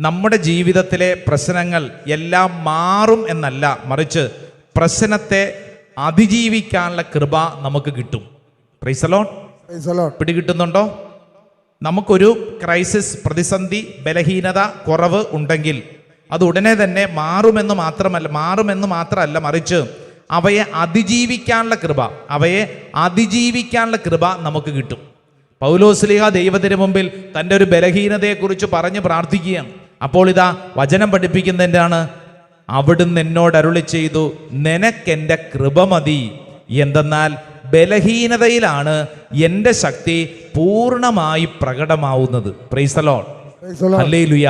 നമ്മുടെ ജീവിതത്തിലെ പ്രശ്നങ്ങൾ എല്ലാം മാറും എന്നല്ല, മറിച്ച് പ്രശ്നത്തെ അതിജീവിക്കാനുള്ള കൃപ നമുക്ക് കിട്ടും. Praise the Lord. പിടികിട്ടുന്നുണ്ടോ? നമുക്കൊരു ക്രൈസിസ്, പ്രതിസന്ധി, ബലഹീനത, കുറവ് ഉണ്ടെങ്കിൽ അത് ഉടനെ തന്നെ മാറുമെന്ന് മാത്രമല്ല, മറിച്ച് അവയെ അതിജീവിക്കാനുള്ള കൃപ നമുക്ക് കിട്ടും. പൗലോസ്ലീഹ ദൈവത്തിന് മുമ്പിൽ തൻ്റെ ഒരു ബലഹീനതയെക്കുറിച്ച് പറഞ്ഞ് പ്രാർത്ഥിക്കുകയാണ്. അപ്പോൾ ഇതാ വചനം പഠിപ്പിക്കുന്നതിൻ്റെയാണ്, അവിടുന്ന് എന്നോട് അരുളി ചെയ്തു, നിനക്കെൻ്റെ കൃപ മതി, എന്തെന്നാൽ ബലഹീനതയിലാണ് എൻ്റെ ശക്തി പൂർണ്ണമായി പ്രകടമാവുന്നത്. Praise the Lord. ഹല്ലേലൂയ.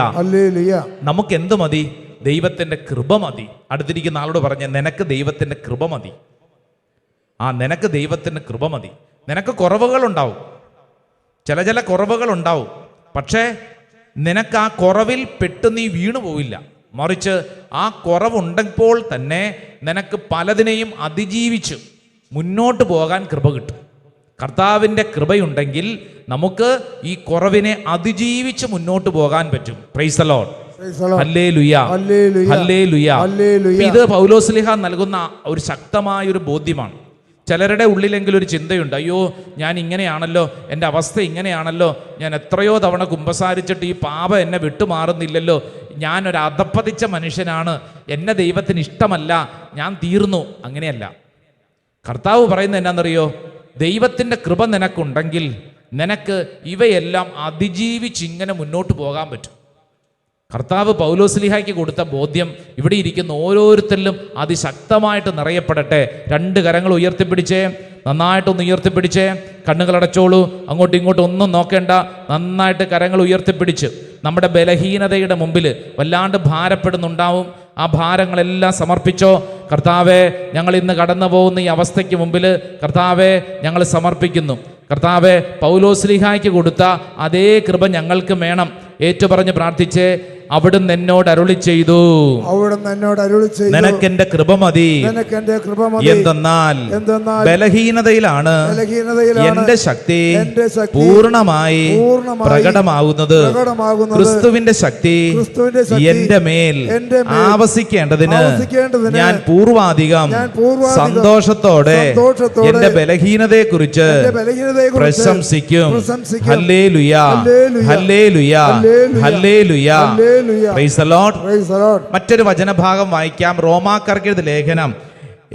നമുക്ക് എന്ത് മതി? ദൈവത്തിൻ്റെ കൃപ മതി. അടുത്തിരിക്കുന്ന ആളോട് പറഞ്ഞ, നിനക്ക് ദൈവത്തിൻ്റെ കൃപ മതി. നിനക്ക് ദൈവത്തിൻ്റെ കൃപ മതി. നിനക്ക് കുറവുകളുണ്ടാവും, ചില കുറവുകളുണ്ടാവും. പക്ഷേ നിനക്ക് ആ കുറവിൽ പെട്ട് നീ വീണു പോവില്ല, മറിച്ച് ആ കുറവുണ്ടപ്പോൾ തന്നെ നിനക്ക് പലതിനെയും അതിജീവിച്ച് മുന്നോട്ട് പോകാൻ കൃപ കിട്ടും. കർത്താവിൻ്റെ കൃപയുണ്ടെങ്കിൽ നമുക്ക് ഈ കുറവിനെ അതിജീവിച്ച് മുന്നോട്ട് പോകാൻ പറ്റും. Price the Lord. Hallelujah. Hallelujah. ഇത് പൗലോസ്ലീഹ നൽകുന്ന ഒരു ശക്തമായൊരു ബോധ്യമാണ്. ചിലരുടെ ഉള്ളിലെങ്കിലും ഒരു ചിന്തയുണ്ട്, അയ്യോ ഞാൻ ഇങ്ങനെയാണല്ലോ, എൻ്റെ അവസ്ഥ ഇങ്ങനെയാണല്ലോ, ഞാൻ എത്രയോ തവണ കുമ്പസാരിച്ചിട്ട് ഈ പാപം എന്നെ വിട്ടുമാറുന്നില്ലല്ലോ, ഞാനൊരു അധപ്പതിച്ച മനുഷ്യനാണ്, എന്നെ ദൈവത്തിന് ഇഷ്ടമല്ല, ഞാൻ തീർന്നു. അങ്ങനെയല്ല. കർത്താവ് പറയുന്നത് എന്നാണെന്നറിയോ? ദൈവത്തിൻ്റെ കൃപ നിനക്കുണ്ടെങ്കിൽ നിനക്ക് ഇവയെല്ലാം അതിജീവിച്ച് ഇങ്ങനെ മുന്നോട്ട് പോകാൻ പറ്റും. കർത്താവ് പൗലോസ്ലീഹായ്ക്ക് കൊടുത്ത ബോധ്യം ഇവിടെ ഇരിക്കുന്ന ഓരോരുത്തരിലും അതിശക്തമായിട്ട് നിറയപ്പെടട്ടെ. രണ്ട് കരങ്ങൾ ഉയർത്തിപ്പിടിച്ചേ, നന്നായിട്ടൊന്ന് ഉയർത്തിപ്പിടിച്ചേ. കണ്ണുകളടച്ചോളൂ, അങ്ങോട്ടും ഇങ്ങോട്ടും ഒന്നും നോക്കേണ്ട. നന്നായിട്ട് കരങ്ങൾ ഉയർത്തിപ്പിടിച്ച് നമ്മുടെ ബലഹീനതയുടെ മുമ്പിൽ വല്ലാണ്ട് ഭാരപ്പെടുന്നുണ്ടാവും. ആ ഭാരങ്ങളെല്ലാം സമർപ്പിച്ചോ. കർത്താവേ, ഞങ്ങൾ ഇന്ന് കടന്നു പോകുന്ന ഈ അവസ്ഥയ്ക്ക് മുമ്പിൽ കർത്താവേ ഞങ്ങൾ സമർപ്പിക്കുന്നു. കർത്താവേ, പൗലോസ്ലീഹായ്ക്ക് കൊടുത്ത അതേ കൃപ ഞങ്ങൾക്ക് വേണം. ഏറ്റുപറഞ്ഞ് പ്രാർത്ഥിച്ചേ, അവിടുന്ന് എന്നോട് അരുളി ചെയ്തു, നിനക്കെന്റെ കൃപ മതി, എന്തെന്നാൽ ബലഹീനതയിലാണ് എന്റെ ശക്തി പൂർണ്ണമായി പ്രകടമാകുന്നത്. ക്രിസ്തുവിന്റെ ശക്തി എന്റെ മേൽ ആവസിക്കേണ്ടതിന് ഞാൻ പൂർവാധികം സന്തോഷത്തോടെ എന്റെ ബലഹീനതയെ കുറിച്ച് പ്രശംസിക്കും. Hallelujah. Hallelujah. Hallelujah. Praise the Lord. മറ്റൊരു വചനഭാഗം വായിക്കാം. റോമാക്കാർക്ക് എഴുതിയ ലേഖനം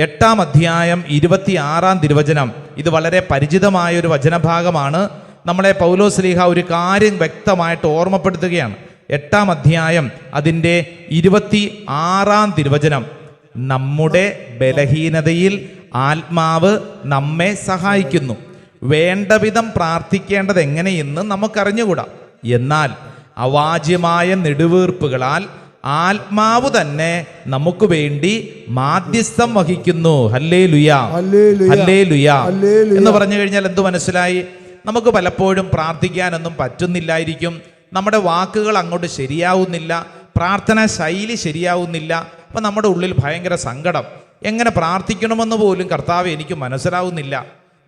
8-ാം അധ്യായം 26-ാം തിരുവചനം. ഇത് വളരെ പരിചിതമായ ഒരു വചനഭാഗമാണ്. നമ്മളെ പൗലോസ്ലീഹ ഒരു കാര്യം വ്യക്തമായിട്ട് ഓർമ്മപ്പെടുത്തുകയാണ്. 8-ാം അധ്യായം അതിൻ്റെ 26-ാം തിരുവചനം, നമ്മുടെ ബലഹീനതയിൽ ആത്മാവ് നമ്മെ സഹായിക്കുന്നു, വേണ്ടവിധം പ്രാർത്ഥിക്കേണ്ടത് എങ്ങനെയെന്ന് നമുക്കറിഞ്ഞുകൂടാ, എന്നാൽ അവാച്യമായ നെടുവീർപ്പുകളാൽ ആത്മാവ് തന്നെ നമുക്ക് വേണ്ടി മാധ്യസ്ഥം വഹിക്കുന്നു. ഹല്ലേലൂയ. ഹല്ലേലൂയ എന്ന് പറഞ്ഞു കഴിഞ്ഞാൽ എന്ത് മനസ്സിലായി? നമുക്ക് പലപ്പോഴും പ്രാർത്ഥിക്കാനൊന്നും പറ്റുന്നില്ലായിരിക്കും, നമ്മുടെ വാക്കുകൾ അങ്ങോട്ട് ശരിയാവുന്നില്ല, പ്രാർത്ഥനാ ശൈലി ശരിയാവുന്നില്ല. അപ്പം നമ്മുടെ ഉള്ളിൽ ഭയങ്കര സങ്കടം, എങ്ങനെ പ്രാർത്ഥിക്കണമെന്ന് പോലും കർത്താവ് എനിക്ക് മനസ്സിലാവുന്നില്ല,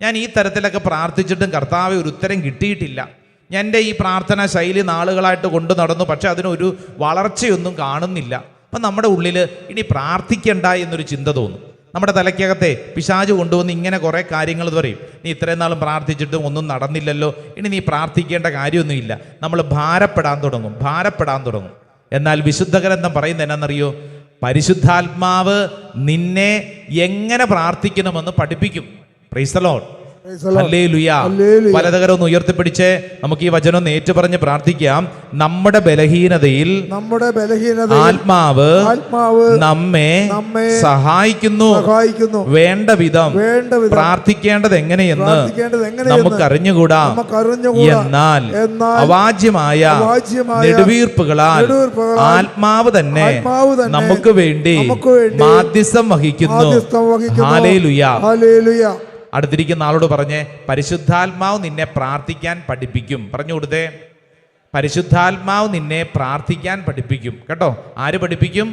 ഞാൻ ഈ തരത്തിലൊക്കെ പ്രാർത്ഥിച്ചിട്ടും കർത്താവ് ഒരു ഉത്തരം കിട്ടിയിട്ടില്ല, എൻ്റെ ഈ പ്രാർത്ഥനാ ശൈലി നാളുകളായിട്ട് കൊണ്ടു നടന്നു, പക്ഷെ അതിനൊരു വളർച്ചയൊന്നും കാണുന്നില്ല. അപ്പം നമ്മുടെ ഉള്ളിൽ ഇനി പ്രാർത്ഥിക്കണ്ട എന്നൊരു ചിന്ത തോന്നും. നമ്മുടെ തലയ്ക്കകത്തെ പിശാച് കൊണ്ടുവന്ന് ഇങ്ങനെ കുറേ കാര്യങ്ങൾ പറയും, നീ ഇത്രയും നാളും പ്രാർത്ഥിച്ചിട്ടും ഒന്നും നടന്നില്ലല്ലോ, ഇനി നീ പ്രാർത്ഥിക്കേണ്ട കാര്യമൊന്നുമില്ല. നമ്മൾ ഭാരപ്പെടാൻ തുടങ്ങും. എന്നാൽ വിശുദ്ധ ഗ്രന്ഥം പറയുന്നത് എന്നാണെന്നറിയോ? പരിശുദ്ധാത്മാവ് നിന്നെ എങ്ങനെ പ്രാർത്ഥിക്കണമെന്ന് പഠിപ്പിക്കും. Price the Lord. ഹല്ലേലൂയ. പലതകരം ഒന്ന് ഉയർത്തിപ്പിടിച്ച് നമുക്ക് ഈ വചനം ഒന്ന് ഏറ്റുപറഞ്ഞ് പ്രാർത്ഥിക്കാം. നമ്മുടെ ബലഹീനതയിൽ ആത്മാവ് നമ്മെ സഹായിക്കുന്നു, വേണ്ട വിധം പ്രാർത്ഥിക്കേണ്ടത് എങ്ങനെയെന്ന് നമുക്കറിഞ്ഞുകൂടാ, എന്നാൽ അവാച്യമായ നെടുവീർപ്പുകളാൽ ആത്മാവ് തന്നെ നമുക്ക് വേണ്ടി മാധ്യസ്ഥം വഹിക്കുന്നു. ഹല്ലേലൂയ. അടുത്തിരിക്കുന്ന ആളോട് പറഞ്ഞേ, പരിശുദ്ധാത്മാവ് നിന്നെ പ്രാർത്ഥിക്കാൻ പഠിപ്പിക്കും. പറഞ്ഞു കൊടുത്തേ, പരിശുദ്ധാത്മാവ് നിന്നെ പ്രാർത്ഥിക്കാൻ പഠിപ്പിക്കും. കേട്ടോ, ആര് പഠിപ്പിക്കും?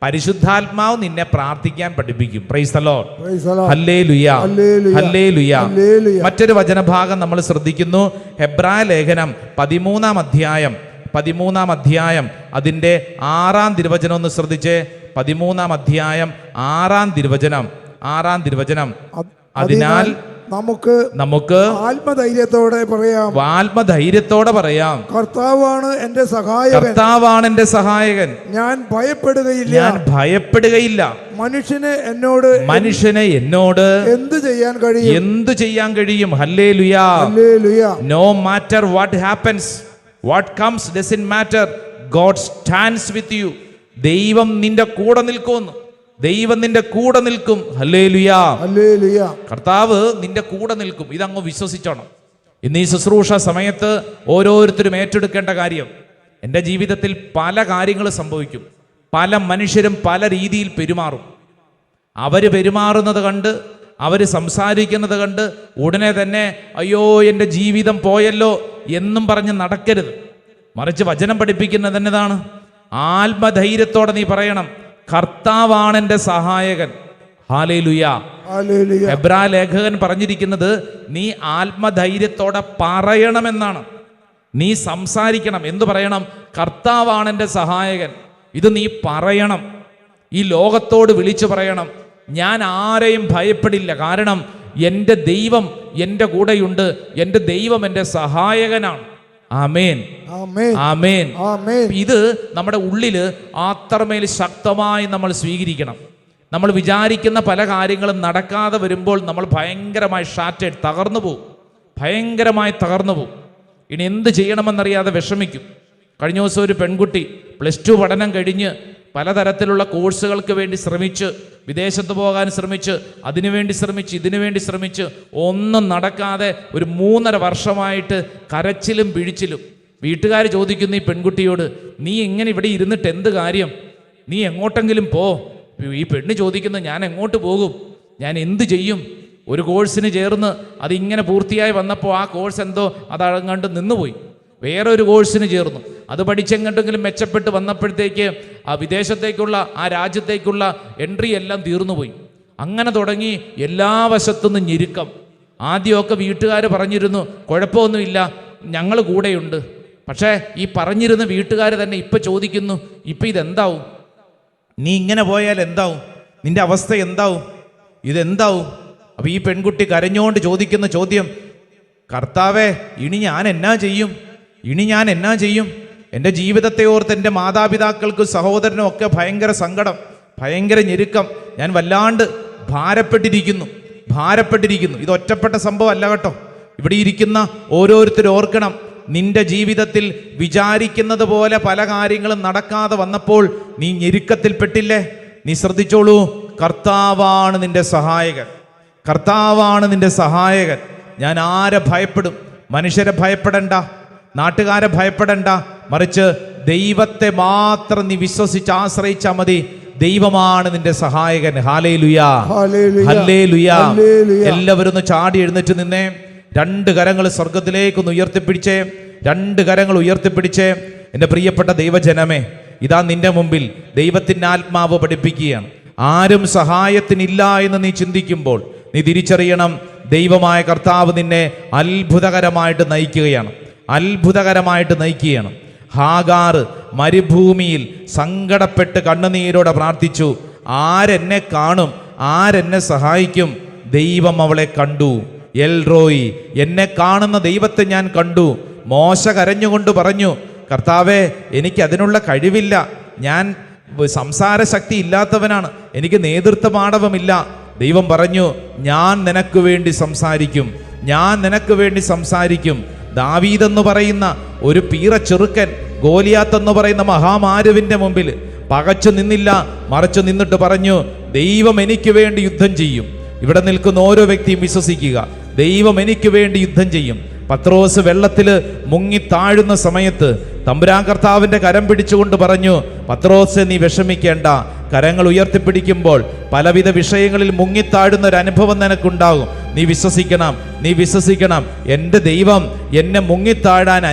പരിശുദ്ധാത്മാവ് നിന്നെ പ്രാർത്ഥിക്കാൻ പഠിപ്പിക്കും. Price the Lord. Hallelujah. Hallelujah. മറ്റൊരു വചനഭാഗം നമ്മൾ ശ്രദ്ധിക്കുന്നു. ഹെബ്രായ ലേഖനം 13-ാം അധ്യായം 13-ാം അധ്യായം അതിൻ്റെ 6-ാം തിരുവചനം ഒന്ന് ശ്രദ്ധിച്ചേ. 13-ാം അധ്യായം 6-ാം തിരുവചനം. അതിനാൽ നമുക്ക് ആത്മധൈര്യത്തോടെ പറയാം, കർത്താവാണ് എന്റെ സഹായകൻ, ഞാൻ ഭയപ്പെടുകയില്ല. മനുഷ്യന് എന്നോട് എന്തു ചെയ്യാൻ കഴിയും? Hallelujah. No matter what happens, what comes, doesn't matter, God stands with you. ദൈവം നിന്റെ കൂടെ നിൽക്കുമെന്ന്. ദൈവം നിന്റെ കൂടെ നിൽക്കും. ഹല്ലേലൂയ. കർത്താവ് നിന്റെ കൂടെ നിൽക്കും. ഇതങ്ങ് വിശ്വസിച്ചോണം. ഇന്ന് ഈ ശുശ്രൂഷ സമയത്ത് ഓരോരുത്തരും ഏറ്റെടുക്കേണ്ട കാര്യം, എൻ്റെ ജീവിതത്തിൽ പല കാര്യങ്ങൾ സംഭവിക്കും. പല മനുഷ്യരും പല രീതിയിൽ പെരുമാറും. അവർ പെരുമാറുന്നത് കണ്ട്, അവർ സംസാരിക്കുന്നത് കണ്ട് ഉടനെ തന്നെ അയ്യോ എൻ്റെ ജീവിതം പോയല്ലോ എന്നും പറഞ്ഞ് നടക്കരുത്. മറിച്ച് വചനം പഠിപ്പിക്കുന്നത് എന്നതാണ്, ആത്മധൈര്യത്തോടെ നീ പറയണം, കർത്താവാണ് എൻ്റെ സഹായകൻ. ഹല്ലേലൂയ. എബ്രായ ലേഖകൻ പറഞ്ഞിരിക്കുന്നത് നീ ആത്മധൈര്യത്തോടെ പറയണമെന്നാണ്. നീ സംസാരിക്കണം. എന്തു പറയണം? കർത്താവാണ് എൻ്റെ സഹായകൻ. ഇത് നീ പറയണം. ഈ ലോകത്തോട് വിളിച്ചു പറയണം, ഞാൻ ആരെയും ഭയപ്പെടില്ല, കാരണം എൻ്റെ ദൈവം എൻ്റെ കൂടെയുണ്ട്, എൻ്റെ ദൈവം എൻ്റെ സഹായകനാണ്. ആമേൻ, ആമേൻ. ഇത് നമ്മുടെ ഉള്ളില് അത്രമേൽ ശക്തമായി നമ്മൾ സ്വീകരിക്കണം. നമ്മൾ വിചാരിക്കുന്ന പല കാര്യങ്ങളും നടക്കാതെ വരുമ്പോൾ നമ്മൾ ഭയങ്കരമായി ഷാറ്റേഡ്, തകർന്നു പോകും. ഇനി എന്ത് ചെയ്യണമെന്നറിയാതെ വിഷമിക്കും. കഴിഞ്ഞ ദിവസം ഒരു പെൺകുട്ടി +2 പഠനം കഴിഞ്ഞ് പലതരത്തിലുള്ള കോഴ്സുകൾക്ക് വേണ്ടി ശ്രമിച്ച്, വിദേശത്ത് പോകാൻ ശ്രമിച്ച്, ഇതിനുവേണ്ടി ശ്രമിച്ച് ഒന്നും നടക്കാതെ ഒരു 3.5 വർഷമായിട്ട് കരച്ചിലും പിഴിച്ചിലും. വീട്ടുകാർ ചോദിക്കുന്നു ഈ പെൺകുട്ടിയോട്, നീ ഇങ്ങനെ ഇവിടെ ഇരുന്നിട്ട് എന്ത് കാര്യം? നീ എങ്ങോട്ടെങ്കിലും പോ. ഈ പെണ്ണ് ചോദിക്കുന്നു, ഞാൻ എങ്ങോട്ട് പോകും? ഞാൻ എന്ത് ചെയ്യും? ഒരു കോഴ്സിന് ചേർന്ന് അതിങ്ങനെ പൂർത്തിയായി വന്നപ്പോൾ ആ കോഴ്സ് എന്തോ അതങ്ങാണ്ട് നിന്നുപോയി. വേറൊരു കോഴ്സിന് ചേർന്നു, അത് പഠിച്ചെങ്ങോട്ടെങ്കിലും മെച്ചപ്പെട്ട് വന്നപ്പോഴത്തേക്ക് ആ വിദേശത്തേക്കുള്ള, ആ രാജ്യത്തേക്കുള്ള എൻട്രി എല്ലാം തീർന്നുപോയി. അങ്ങനെ തുടങ്ങി എല്ലാ വശത്തുനിന്നും ഞെരുക്കം. ആദ്യമൊക്കെ വീട്ടുകാർ പറഞ്ഞിരുന്നു, കുഴപ്പമൊന്നുമില്ല, ഞങ്ങൾ കൂടെയുണ്ട്. പക്ഷേ ഈ പറഞ്ഞിരുന്ന വീട്ടുകാർ തന്നെ ഇപ്പം ചോദിക്കുന്നു, ഇപ്പം ഇതെന്താവും? നീ ഇങ്ങനെ പോയാൽ എന്താവും? നിന്റെ അവസ്ഥ എന്താവും? ഇതെന്താവും? അപ്പം ഈ പെൺകുട്ടി കരഞ്ഞുകൊണ്ട് ചോദിക്കുന്ന ചോദ്യം, കർത്താവേ, ഇനി ഞാൻ എന്നാ ചെയ്യും? എൻ്റെ ജീവിതത്തെ ഓർത്ത് എൻ്റെ മാതാപിതാക്കൾക്കും സഹോദരനും ഒക്കെ ഭയങ്കര സങ്കടം, ഭയങ്കര ഞെരുക്കം. ഞാൻ വല്ലാണ്ട് ഭാരപ്പെട്ടിരിക്കുന്നു. ഇത് ഒറ്റപ്പെട്ട സംഭവം അല്ല കേട്ടോ. ഇവിടെ ഇരിക്കുന്ന ഓരോരുത്തരും ഓർക്കണം, നിന്റെ ജീവിതത്തിൽ വിചാരിക്കുന്നത് പോലെ പല കാര്യങ്ങളും നടക്കാതെ വന്നപ്പോൾ നീ ഞെരുക്കത്തിൽപ്പെട്ടില്ലേ? നീ ശ്രദ്ധിച്ചോളൂ, കർത്താവാണ് നിന്റെ സഹായകൻ. ഞാൻ ആരെ ഭയപ്പെടും? മനുഷ്യരെ ഭയപ്പെടണ്ട, നാട്ടുകാരെ ഭയപ്പെടണ്ട, മറിച്ച് ദൈവത്തെ മാത്രം നീ വിശ്വസിച്ച് ആശ്രയിച്ചാൽ മതി. ദൈവമാണ് നിന്റെ സഹായകൻ. ഹല്ലേലൂയാ, ഹല്ലേലൂയാ. എല്ലാവരും ഒന്ന് ചാടി എഴുന്നേറ്റ് നിന്നേ. 2 കരങ്ങൾ സ്വർഗത്തിലേക്കൊന്ന് ഉയർത്തിപ്പിടിച്ചേ. എൻ്റെ പ്രിയപ്പെട്ട ദൈവജനമേ, ഇതാ നിന്റെ മുമ്പിൽ ദൈവത്തിൻ്റെ ആത്മാവ് പഠിപ്പിക്കുകയാണ്. ആരും സഹായത്തിനില്ല എന്ന് നീ ചിന്തിക്കുമ്പോൾ നീ തിരിച്ചറിയണം, ദൈവമായ കർത്താവ് നിന്നെ അത്ഭുതകരമായിട്ട് നയിക്കുകയാണ്. ഹാഗാർ മരുഭൂമിയിൽ സങ്കടപ്പെട്ട് കണ്ണുനീരോടെ പ്രാർത്ഥിച്ചു, ആരെന്നെ കാണും, ആരെന്നെ സഹായിക്കും? ദൈവം അവളെ കണ്ടു. എൽറോയി, എന്നെ കാണുന്ന ദൈവത്തെ ഞാൻ കണ്ടു. മോശ കരഞ്ഞുകൊണ്ട് പറഞ്ഞു, കർത്താവേ, എനിക്ക് അതിനുള്ള കഴിവില്ല, ഞാൻ സംസാര ശക്തി ഇല്ലാത്തവനാണ്, എനിക്ക് നേതൃത്വ പാടവമില്ല. ദൈവം പറഞ്ഞു, ഞാൻ നിനക്ക് വേണ്ടി സംസാരിക്കും. ദാവീദെന്ന് പറയുന്ന ഒരു പീറ ചെറുക്കൻ ഗോലിയാത്ത് എന്ന് പറയുന്ന മഹാമാരുവിന്റെ മുമ്പിൽ പകച്ചു നിന്നില്ല, മറിച്ചു നിന്നിട്ട് പറഞ്ഞു, ദൈവം എനിക്ക് വേണ്ടി യുദ്ധം ചെയ്യും. ഇവിടെ നിൽക്കുന്ന ഓരോ വ്യക്തിയും വിശ്വസിക്കുക, ദൈവം എനിക്ക് വേണ്ടി യുദ്ധം ചെയ്യും. പത്രോസ് വെള്ളത്തിൽ മുങ്ങി താഴുന്ന സമയത്ത് തമ്പുരാൻ കർത്താവിന്റെ കരം പിടിച്ചുകൊണ്ട് പറഞ്ഞു, പത്രോസ് നീ വിഷമിക്കേണ്ട. കരങ്ങൾ ഉയർത്തിപ്പിടിക്കുമ്പോൾ പലവിധ വിഷയങ്ങളിൽ മുങ്ങിത്താഴുന്ന ഒരു അനുഭവം നിനക്കുണ്ടാകും. നീ വിശ്വസിക്കണം. എൻ്റെ ദൈവം എന്നെ മുങ്ങിത്താഴാൻ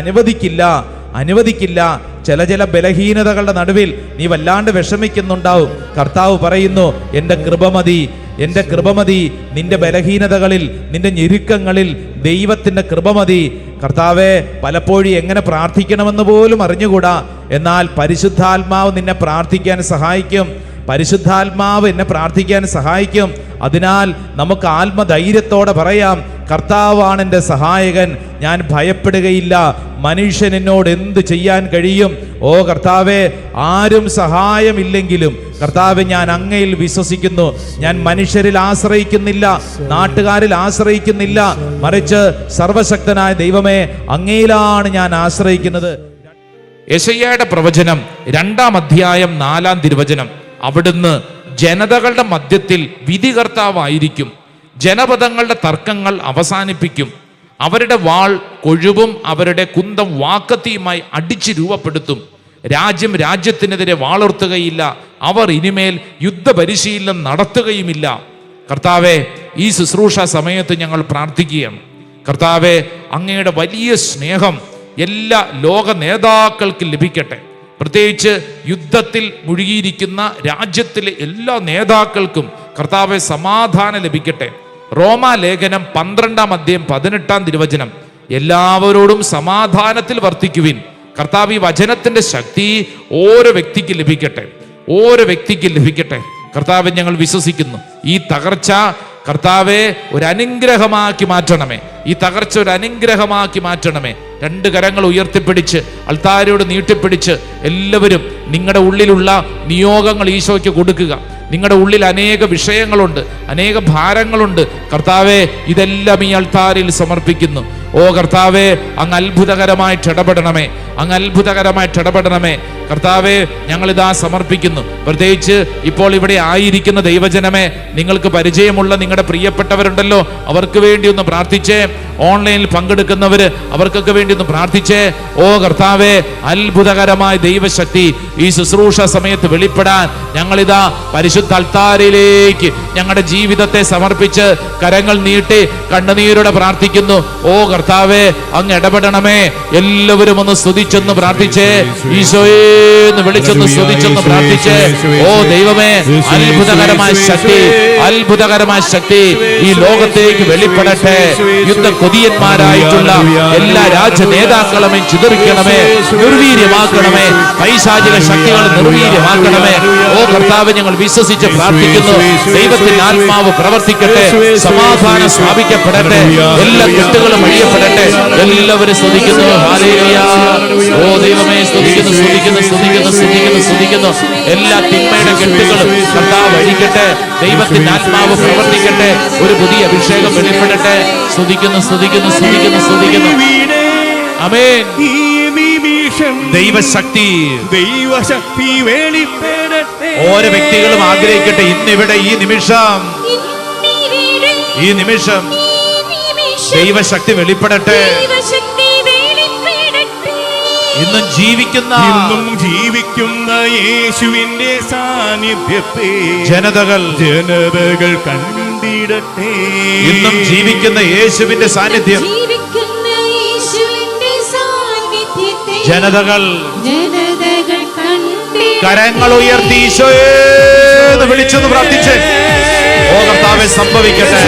അനുവദിക്കില്ല. ചില ബലഹീനതകളുടെ നടുവിൽ നീ വല്ലാണ്ട് വിഷമിക്കുന്നുണ്ടാവും. കർത്താവ് പറയുന്നു, എൻ്റെ കൃപ മതി, എൻ്റെ കൃപ മതി. നിന്റെ ബലഹീനതകളിൽ, നിന്റെ ഞെരുക്കങ്ങളിൽ ദൈവത്തിൻ്റെ കൃപ മതി. കർത്താവെ, പലപ്പോഴും എങ്ങനെ പ്രാർത്ഥിക്കണമെന്ന് പോലും അറിഞ്ഞുകൂടാ. എന്നാൽ പരിശുദ്ധാത്മാവ് നിന്നെ പ്രാർത്ഥിക്കാൻ സഹായിക്കും. പരിശുദ്ധാത്മാവ് എന്നെ പ്രാർത്ഥിക്കാൻ സഹായിക്കും. അതിനാൽ നമുക്ക് ആത്മധൈര്യത്തോടെ പറയാം, കർത്താവാണ് എൻ്റെ സഹായകൻ, ഞാൻ ഭയപ്പെടുകയില്ല. മനുഷ്യൻ എന്നോട് എന്ത് ചെയ്യാൻ കഴിയും? ഓ കർത്താവെ, ആരും സഹായമില്ലെങ്കിലും കർത്താവെ, ഞാൻ അങ്ങയിൽ വിശ്വസിക്കുന്നു. ഞാൻ മനുഷ്യരിൽ ആശ്രയിക്കുന്നില്ല, നാട്ടുകാരിൽ ആശ്രയിക്കുന്നില്ല, മറിച്ച് സർവശക്തനായ ദൈവമേ, അങ്ങയിലാണ് ഞാൻ ആശ്രയിക്കുന്നത്. യെശയ്യായുടെ പ്രവചനം 2-ാം അധ്യായം 4-ാം തിരുവചനം. അവിടുന്ന് ജനതകളുടെ മധ്യത്തിൽ വിധികർത്താവായിരിക്കും. ജനപദങ്ങളുടെ തർക്കങ്ങൾ അവസാനിപ്പിക്കും. അവരുടെ വാൾ കൊഴുവും അവരുടെ കുന്തം വാക്കത്തിയുമായി അടിച്ച് രൂപപ്പെടുത്തും. രാജ്യം രാജ്യത്തിനെതിരെ വാളുർത്തുകയില്ല. അവർ ഇനിമേൽ യുദ്ധപരിശീലനം നടത്തുകയുമില്ല. കർത്താവെ, ഈ ശുശ്രൂഷ സമയത്ത് ഞങ്ങൾ പ്രാർത്ഥിക്കുകയാണ്. കർത്താവെ, അങ്ങയുടെ വലിയ സ്നേഹം എല്ലാ ലോക നേതാക്കൾക്കും ലഭിക്കട്ടെ. പ്രത്യേകിച്ച് യുദ്ധത്തിൽ മുഴുകിയിരിക്കുന്ന രാജ്യത്തിലെ എല്ലാ നേതാക്കൾക്കും കർത്താവെ സമാധാനം ലഭിക്കട്ടെ. റോമാലേഖനം 12-ാം അധ്യായം 18-ാം തിരുവചനം. എല്ലാവരോടും സമാധാനത്തിൽ വർത്തിക്കുവിൻ. കർത്താവ്, ഈ വചനത്തിന്റെ ശക്തി ഓരോ വ്യക്തിക്ക് ലഭിക്കട്ടെ, ഓരോ വ്യക്തിക്ക് ലഭിക്കട്ടെ. കർത്താവെ, ഞങ്ങൾ വിശ്വസിക്കുന്നു. ഈ തകർച്ച കർത്താവെ ഒരു അനുഗ്രഹമാക്കി മാറ്റണമേ. ഈ തകർച്ച ഒരു അനുഗ്രഹമാക്കി മാറ്റണമേ. 2 കരങ്ങൾ ഉയർത്തിപ്പിടിച്ച് അൾത്താരോട് നീട്ടിപ്പിടിച്ച് എല്ലാവരും നിങ്ങളുടെ ഉള്ളിലുള്ള നിയോഗങ്ങൾ ഈശോയ്ക്ക് കൊടുക്കുക. നിങ്ങളുടെ ഉള്ളിൽ അനേക വിഷയങ്ങളുണ്ട്, അനേക ഭാരങ്ങളുണ്ട്. കർത്താവെ, ഇതെല്ലാം ഈ അൾത്താരിൽ സമർപ്പിക്കുന്നു. ഓ കർത്താവെ, അങ്ങ് അത്ഭുതകരമായിട്ട് ഇടപെടണമേ, അങ്ങ് അത്ഭുതകരമായിട്ട് ഇടപെടണമേ. കർത്താവെ, ഞങ്ങളിതാ സമർപ്പിക്കുന്നു. പ്രത്യേകിച്ച് ഇപ്പോൾ ഇവിടെ ആയിരിക്കുന്ന ദൈവജനമേ, നിങ്ങൾക്ക് പരിചയമുള്ള നിങ്ങളുടെ പ്രിയപ്പെട്ടവരുണ്ടല്ലോ, അവർക്ക് വേണ്ടി ഒന്ന് പ്രാർത്ഥിച്ചേ. ഓൺലൈനിൽ പങ്കെടുക്കുന്നവര്, അവർക്കൊക്കെ വേണ്ടി ഒന്ന് പ്രാർത്ഥിച്ചേ. ഓ കർത്താവെ, അത്ഭുതകരമായ ദൈവശക്തി ഈ ശുശ്രൂഷ സമയത്ത് വെളിപ്പെടാൻ ഞങ്ങളിതാ പരിശുദ്ധ അൾത്താരിലേക്ക് ഞങ്ങളുടെ ജീവിതത്തെ സമർപ്പിച്ച് കരങ്ങൾ നീട്ടി കണ്ണുനീരോടെ പ്രാർത്ഥിക്കുന്നു. ഓ കർത്താവെ, അങ്ങ് ഇടപെടണമേ. എല്ലാവരും ഒന്ന് സ്തുതിച്ചൊന്ന് പ്രാർത്ഥിച്ചേ. ഈശോയെ എന്ന് വിളിച്ചൊന്ന് സ്തുതിച്ചൊന്ന് പ്രാർത്ഥിച്ചേ. ഓ ദൈവമേ, അത്ഭുതകരമായ ശക്തി, അത്ഭുതകരമായ ശക്തി ഈ ലോകത്തേക്ക് വെളിപ്പെടട്ടെ. യുദ്ധ കൊതിയന്മാരായിട്ടുള്ള എല്ലാ രാജ്യ നേതാക്കളെ ചിതറിക്കണമേ, നിർവീര്യമാക്കണമേ. പൈശാചിക ശക്തികൾ നിർവീര്യമാക്കണമേ. ഓ കർത്താവ്, ഞങ്ങൾ വിശ്വസിച്ച് പ്രാർത്ഥിക്കുന്നു. ദൈവത്തിന്റെ ആത്മാവ് പ്രവർത്തിക്കട്ടെ, സമാധാനം സ്ഥാപിക്കപ്പെടട്ടെ, എല്ലാ തെറ്റുകളും അഴിയപ്പെടട്ടെ. എല്ലാവരും സ്തുതിക്കുന്നു. ഹല്ലേലൂയ. ഓ ദൈവമേ, സ്തുതിക്കുന്നു, സ്തുതിക്കുന്നു, സ്തുതിക്കുന്നു, സ്തുതിക്കുന്നു, സ്തുതിക്കുന്നു. എല്ലാ തിന്മയുടെ കെട്ടുകളും കർത്താവ് അഴിക്കട്ടെ. ദൈവത്തിന്റെ ആത്മാവ് പ്രവർത്തിക്കട്ടെ. ഒരു പുതിയ അഭിഷേകം വെളിപ്പെടട്ടെ. സ്തുതിക്കുന്നു, സ്തുതിക്കുന്നു, സ്തുതിക്കുന്നു, സ്തുതിക്കുന്നു. ആമേൻ. ദൈവശക്തി, ദൈവശക്തി വെളിപ്പെടട്ടെ. ഓരോ വ്യക്തികളും ആഗ്രഹിക്കട്ടെ, ഇന്നിവിടെ ഈ നിമിഷം, ഈ നിമിഷം ദൈവശക്തി വെളിപ്പെടട്ടെ. ഇന്നും ജീവിക്കുന്ന യേശുവിന്റെ സാന്നിധ്യത്തെ ജനതകൾ കണ്ടിടട്ടെ. ഇന്നും ജീവിക്കുന്ന യേശുവിന്റെ സാന്നിധ്യം ജനതകൾ കരങ്ങൾ ഉയർത്തി ഈശോയെ എന്ന് വിളിച്ചെന്ന് പ്രാർത്ഥിച്ച്. ഓ കർത്താവെ, സംഭവിക്കട്ടെ,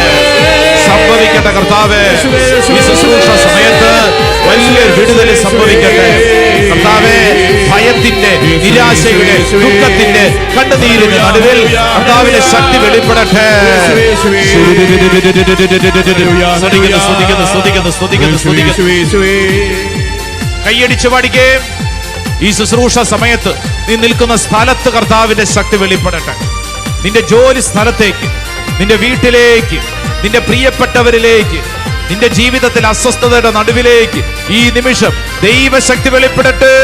സംഭവിക്കട്ടെ. കർത്താവെ, ഈ ശുശ്രൂഷ സമയത്ത് വലിയൊരു വിടുതൽ സംഭവിക്കട്ടെ. കർത്താവെ, ഭയത്തിന്റെ, നിരാശയുടെ, ദുഃഖത്തിന്റെ, കണ്ണുനീരിന്റെ നടുവിൽ കർത്താവിന്റെ ശക്തി വെളിപ്പെടട്ടെ. കൈയടിച്ചു പാടിക്കേ. ഈ ശുശ്രൂഷ സമയത്ത് നീ നിൽക്കുന്ന സ്ഥലത്ത് കർത്താവിന്റെ ശക്തി വെളിപ്പെടട്ടെ. നിന്റെ ജോലി സ്ഥലത്തേക്ക്, നിന്റെ വീട്ടിലേക്ക്, നിന്റെ പ്രിയപ്പെട്ടവരിലേക്ക്, നിന്റെ ജീവിതത്തിൽ അസ്വസ്ഥതയുടെ നടുവിലേക്ക് ഈ നിമിഷം ദൈവശക്തി വെളിപ്പെടട്ടെ.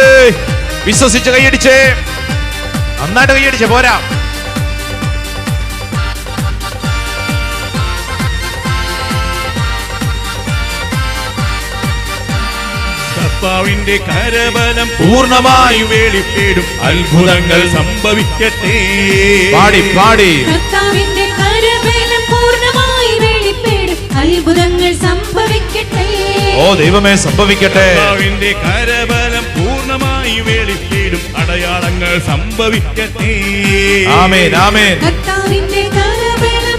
വിശ്വസിച്ച് കൈയടിച്ചേ, നന്നായിട്ട് കൈയടിച്ചേ. പോരാ, കർത്താവിന്റെ കരബലം പൂർണ്ണമായി വെളിപ്പെടും. അത്ഭുതങ്ങൾ സംഭവിക്കട്ടെ. പാടി പാടി. കർത്താവിന്റെ കരബലം പൂർണ്ണമായി വെളിപ്പെടും. അത്ഭുതങ്ങൾ സംഭവിക്കട്ടെ. ഓ ദൈവമേ, സംഭവിക്കട്ടെ. കർത്താവിന്റെ കരബലം പൂർണ്ണമായി വെളിപ്പെടും. അടയാളങ്ങൾ സംഭവിക്കട്ടെ. ആമേൻ, ആമേൻ. കർത്താവിന്റെ കരബലം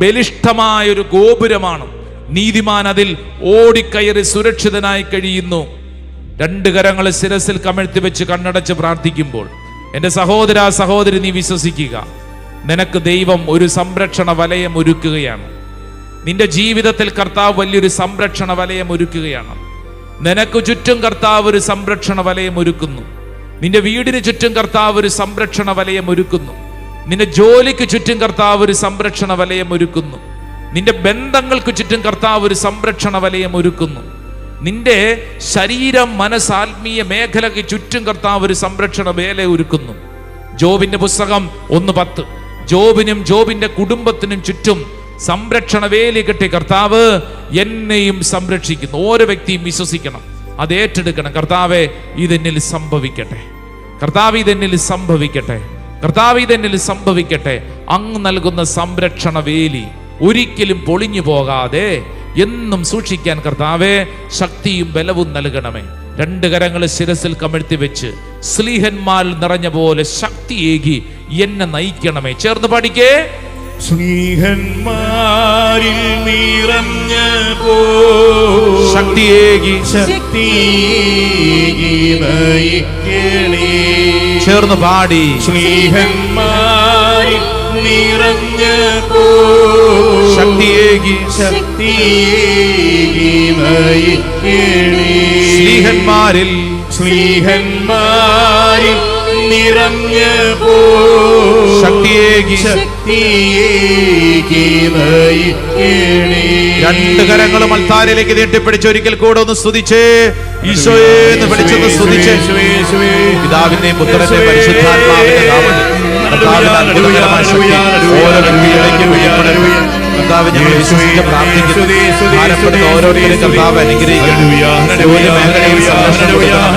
ബലിഷ്ഠമായൊരു ഗോപുരമാണ്. നീതിമാൻ അതിൽ ഓടിക്കയറി സുരക്ഷിതനായി കഴിയുന്നു. രണ്ട് കരങ്ങൾ ശിരസിൽ കമഴ്ത്തി വെച്ച് കണ്ണടച്ച് പ്രാർത്ഥിക്കുമ്പോൾ എൻ്റെ സഹോദര സഹോദരി, നീ വിശ്വസിക്കുക, നിനക്ക് ദൈവം ഒരു സംരക്ഷണ വലയം ഒരുക്കുകയാണ്. നിന്റെ ജീവിതത്തിൽ കർത്താവ് വലിയൊരു സംരക്ഷണ വലയം ഒരുക്കുകയാണ്. നിനക്ക് ചുറ്റും കർത്താവ് ഒരു സംരക്ഷണ വലയം ഒരുക്കുന്നു. നിന്റെ വീടിന് ചുറ്റും കർത്താവ് ഒരു സംരക്ഷണ വലയം ഒരുക്കുന്നു. നിന്റെ ജോലിക്ക് ചുറ്റും കർത്താവ് ഒരു സംരക്ഷണ വലയം ഒരുക്കുന്നു. നിന്റെ ബന്ധങ്ങൾക്ക് ചുറ്റും കർത്താവ് ഒരു സംരക്ഷണ വലയം ഒരുക്കുന്നു. നിന്റെ ശരീരം, മനസ്സ്, ആത്മീയ മേഖലയ്ക്ക് ചുറ്റും കർത്താവ് ഒരു സംരക്ഷണ വേല ഒരുക്കുന്നു. ജോബിന്റെ പുസ്തകം 1:10. ജോബിനും ജോബിന്റെ കുടുംബത്തിനും ചുറ്റും സംരക്ഷണ വേലി കെട്ടി കർത്താവ് എന്നെയും സംരക്ഷിക്കുന്നു. ഓരോ വ്യക്തിയും വിശ്വസിക്കണം, അത് ഏറ്റെടുക്കണം. കർത്താവെ, ഇതെന്നിൽ സംഭവിക്കട്ടെ. കർത്താവ്, ഇതെന്നിൽ സംഭവിക്കട്ടെ. കർത്താവ്, ഇതെന്നിൽ സംഭവിക്കട്ടെ. അങ്ങ് നൽകുന്ന സംരക്ഷണ വേലി ഒരിക്കലും പൊളിഞ്ഞു പോകാതെ എന്നും സൂക്ഷിക്കാൻ കർത്താവെ ശക്തിയും ബലവും നൽകണമേ. രണ്ട് കരങ്ങൾ ശിരസിൽ കമഴ്ത്തി വെച്ച് സ്ലീഹന്മാർ നിറഞ്ഞ പോലെ ശക്തിയേകി എന്നെ നയിക്കണമേ. ചേർന്ന് പാടിക്കേ. സ്നേഹന്മാരിൽ നിറഞ്ഞ ശക്തിയേകി നയിക്കണേ. ചേർന്ന് പാടി. സ്നേഹന്മാരിൽ നിറഞ്ഞ ശക്തിയേകി നയിക്കണേ. സ്ലീഹന്മാരിൽ നിറഞ്ഞ ശക്തിയേകി നയിക്കണേ. രണ്ട് കരങ്ങളും അൾത്താരയിലേക്ക് നീട്ടിപ്പിടിച്ച് ഒരിക്കൽ കൂടെ ഒന്ന് സ്തുതിച്ചേ. ഈശോയെ എന്ന് വിളിച്ചൊന്ന് സ്തുതിച്ചേ. പിതാവിന്റെയും പുത്രന്റെയും പരിശുദ്ധാത്മാവിന്റെ നാമത്തിൽ കർത്താവിന്റെ അത്ഭുതകരമായ ശക്തി ഓരോ വ്യക്തിയിലേക്കും വെളിപ്പെടട്ടെ. കർത്താവ്, ഞങ്ങൾ വിശ്വസിച്ച് പ്രാർത്ഥിക്കുന്നു. ഭാരപ്പെടുന്ന ഓരോരുത്തരും കർത്താവ് അനുഗ്രഹിക്കണം. ജോലി മേഖലയിൽ സംരക്ഷണം കൊടുക്കണം.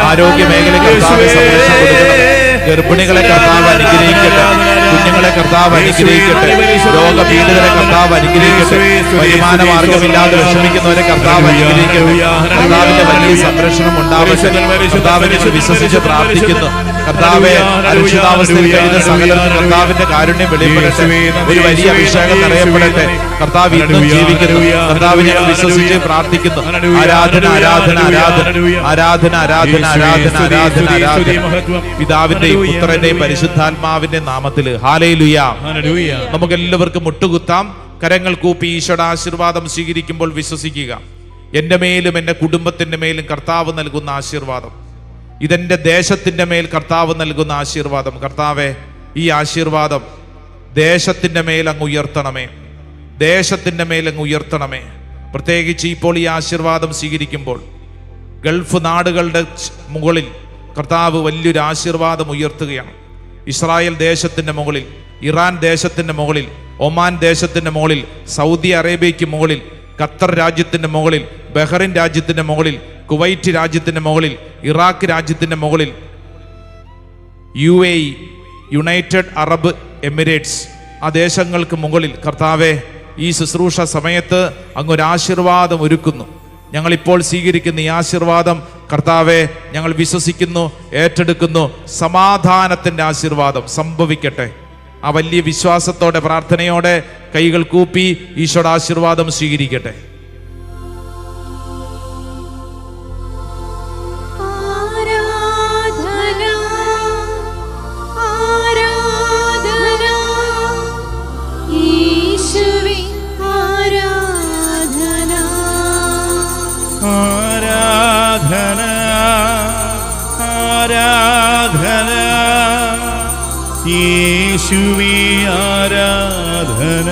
ആരോഗ്യ മേഖലയിൽ കർത്താവ് സംരക്ഷണം കൊടുക്കണം. ഗർഭിണികളെ കർത്താവ് അനുഗ്രഹിക്കട്ടെ. കുഞ്ഞുങ്ങളെ കർത്താവ് അനുഗ്രഹിക്കട്ടെ. രോഗപീഡിതരെ കർത്താവ് അനുഗ്രഹിക്കട്ടെ. വരുമാന മാർഗമില്ലാതെ വിഷമിക്കുന്നവരെ കർത്താവ് അനുഗ്രഹിക്കട്ടെ. കർത്താവിന്റെ വലിയ സംരക്ഷണം ഉണ്ടാവട്ടെ. കർത്താവിനെ ഞങ്ങൾ വിശ്വസിച്ച് പ്രാർത്ഥിക്കുന്നു. കർത്താവെ, അരക്ഷിതാവസ്ഥയിൽ കഴിയുന്ന സകലർക്കും കർത്താവിന്റെ കാരുണ്യം വെളിപ്പെടട്ടെ. ഒരു വലിയ അഭിഷേകം നിറയപ്പെടട്ടെ. കർത്താവ് ഇന്നും ജീവിക്കുന്നു. കർത്താവ് ഞങ്ങൾ വിശ്വസിച്ച് പ്രാർത്ഥിക്കുന്നു. ആരാധന ആരാധന ആരാധന ആരാധന ആരാധന ആരാധന ആരാധന ആരാധന പിതാവിന്റെയും പുത്രന്റെയും പരിശുദ്ധാത്മാവിന്റെ നാമത്തിൽ. ഹല്ലേലൂയ. നമുക്ക് എല്ലാവർക്കും മുട്ടുകുത്താം. കരങ്ങൾ കൂപ്പി ഈശോയുടെ ആശീർവാദം സ്വീകരിക്കുമ്പോൾ വിശ്വസിക്കുക, എൻ്റെ മേലും എൻ്റെ കുടുംബത്തിൻ്റെ മേലും കർത്താവ് നൽകുന്ന ആശീർവാദം, ഇതെൻ്റെ ദേശത്തിൻ്റെ മേൽ കർത്താവ് നൽകുന്ന ആശീർവാദം. കർത്താവെ, ഈ ആശീർവാദം ദേശത്തിൻ്റെ മേൽ അങ്ങ് ഉയർത്തണമേ. ദേശത്തിൻ്റെ മേൽ അങ്ങ് ഉയർത്തണമേ. പ്രത്യേകിച്ച് ഇപ്പോൾ ഈ ആശീർവാദം സ്വീകരിക്കുമ്പോൾ ഗൾഫ് നാടുകളുടെ മുകളിൽ കർത്താവ് വലിയൊരു ആശീർവാദം ഉയർത്തുകയാണ്. ഇസ്രായേൽ ദേശത്തിൻ്റെ മുകളിൽ, ഇറാൻ ദേശത്തിൻ്റെ മുകളിൽ, ഒമാൻ ദേശത്തിൻ്റെ മുകളിൽ, സൗദി അറേബ്യയ്ക്ക് മുകളിൽ, ഖത്തർ രാജ്യത്തിൻ്റെ മുകളിൽ, ബഹ്റൈൻ രാജ്യത്തിൻ്റെ മുകളിൽ, കുവൈറ്റ് രാജ്യത്തിൻ്റെ മുകളിൽ, ഇറാഖ് രാജ്യത്തിൻ്റെ മുകളിൽ, UAE, യുണൈറ്റഡ് അറബ് എമിറേറ്റ്സ്, ആ ദേശങ്ങൾക്ക് മുകളിൽ കർത്താവെ, ഈ ശുശ്രൂഷ സമയത്ത് അങ്ങൊരാശീർവാദം ഒരുക്കുന്നു. ഞങ്ങളിപ്പോൾ സ്വീകരിക്കുന്ന ഈ ആശീർവാദം കർത്താവെ ഞങ്ങൾ വിശ്വസിക്കുന്നു, ഏറ്റെടുക്കുന്നു. സമാധാനത്തിൻ്റെ ആശീർവാദം സംഭവിക്കട്ടെ. ആ വലിയ വിശ്വാസത്തോടെ, പ്രാർത്ഥനയോടെ കൈകൾ കൂപ്പി ഈശോയുടെ ആശീർവാദം സ്വീകരിക്കട്ടെ. ആരാധന ആരാധന യേശുവേ ആരാധന.